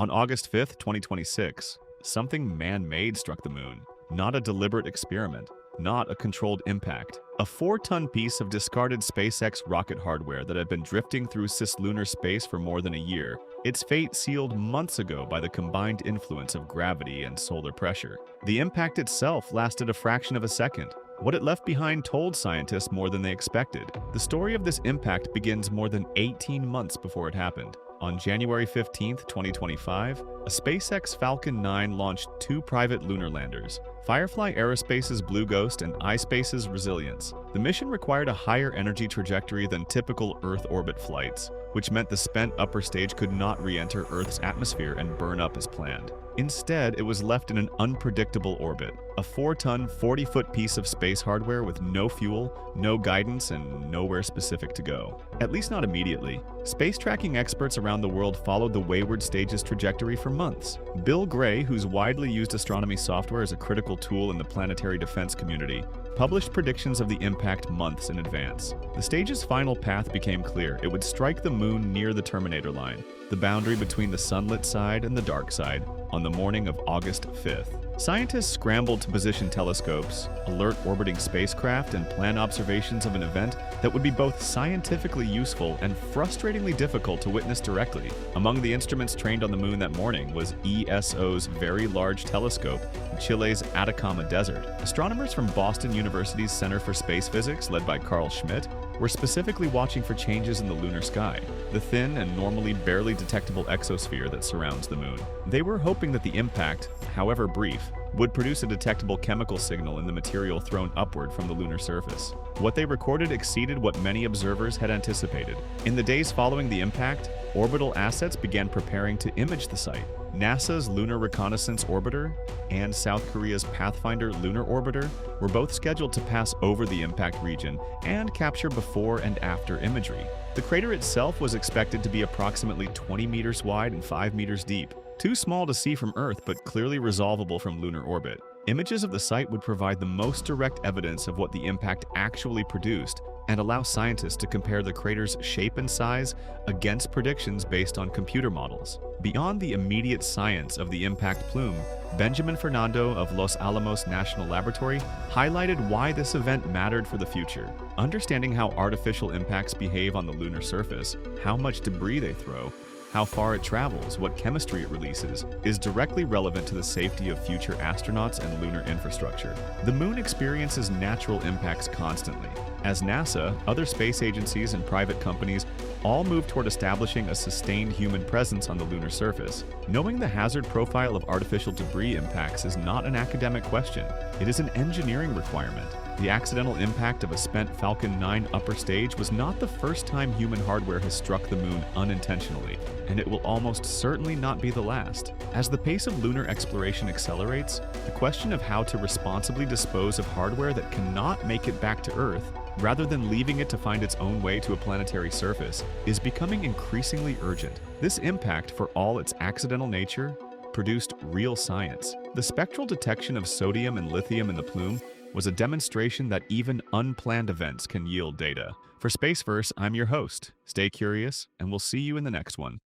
On August 5th, 2026, something man-made struck the moon. Not a deliberate experiment, not a controlled impact. A 4-ton piece of discarded SpaceX rocket hardware that had been drifting through cislunar space for more than a year. Its fate sealed months ago by the combined influence of gravity and solar pressure. The impact itself lasted a fraction of a second. What it left behind told scientists more than they expected. The story of this impact begins more than 18 months before it happened. On January 15th, 2025, a SpaceX Falcon 9 launched 2 private lunar landers, Firefly Aerospace's Blue Ghost and iSpace's Resilience. The mission required a higher energy trajectory than typical Earth orbit flights, which meant the spent upper stage could not re-enter Earth's atmosphere and burn up as planned. Instead, it was left in an unpredictable orbit, a 4-ton, 40-foot piece of space hardware with no fuel, no guidance, and nowhere specific to go. At least not immediately. Space tracking experts around the world followed the wayward stage's trajectory for months. Bill Gray, whose widely used astronomy software is a critical tool in the planetary defense community, published predictions of the impact months in advance. The stage's final path became clear. It would strike the moon near the Terminator line, the boundary between the sunlit side and the dark side, on the morning of August 5th. Scientists scrambled to position telescopes, alert orbiting spacecraft, and plan observations of an event that would be both scientifically useful and frustratingly difficult to witness directly. Among the instruments trained on the moon that morning was ESO's Very Large Telescope in Chile's Atacama Desert. Astronomers from Boston University's Center for Space Physics, led by Carl Schmidt, were specifically watching for changes in the lunar sky, the thin and normally barely detectable exosphere that surrounds the moon. They were hoping that the impact, however brief, would produce a detectable chemical signal in the material thrown upward from the lunar surface. What they recorded exceeded what many observers had anticipated. In the days following the impact, orbital assets began preparing to image the site. NASA's Lunar Reconnaissance Orbiter and South Korea's Pathfinder Lunar Orbiter were both scheduled to pass over the impact region and capture before and after imagery. The crater itself was expected to be approximately 20 meters wide and 5 meters deep. Too small to see from Earth, but clearly resolvable from lunar orbit. Images of the site would provide the most direct evidence of what the impact actually produced and allow scientists to compare the crater's shape and size against predictions based on computer models. Beyond the immediate science of the impact plume, Benjamin Fernando of Los Alamos National Laboratory highlighted why this event mattered for the future. Understanding how artificial impacts behave on the lunar surface, how much debris they throw, how far it travels, what chemistry it releases, is directly relevant to the safety of future astronauts and lunar infrastructure. The moon experiences natural impacts constantly. As NASA, other space agencies, and private companies all move toward establishing a sustained human presence on the lunar surface. Knowing the hazard profile of artificial debris impacts is not an academic question. It is an engineering requirement. The accidental impact of a spent Falcon 9 upper stage was not the first time human hardware has struck the moon unintentionally, and it will almost certainly not be the last. As the pace of lunar exploration accelerates, the question of how to responsibly dispose of hardware that cannot make it back to Earth, rather than leaving it to find its own way to a planetary surface, is becoming increasingly urgent. This impact, for all its accidental nature, produced real science. The spectral detection of sodium and lithium in the plume was a demonstration that even unplanned events can yield data. For Spaceverse, I'm your host. Stay curious, and we'll see you in the next one.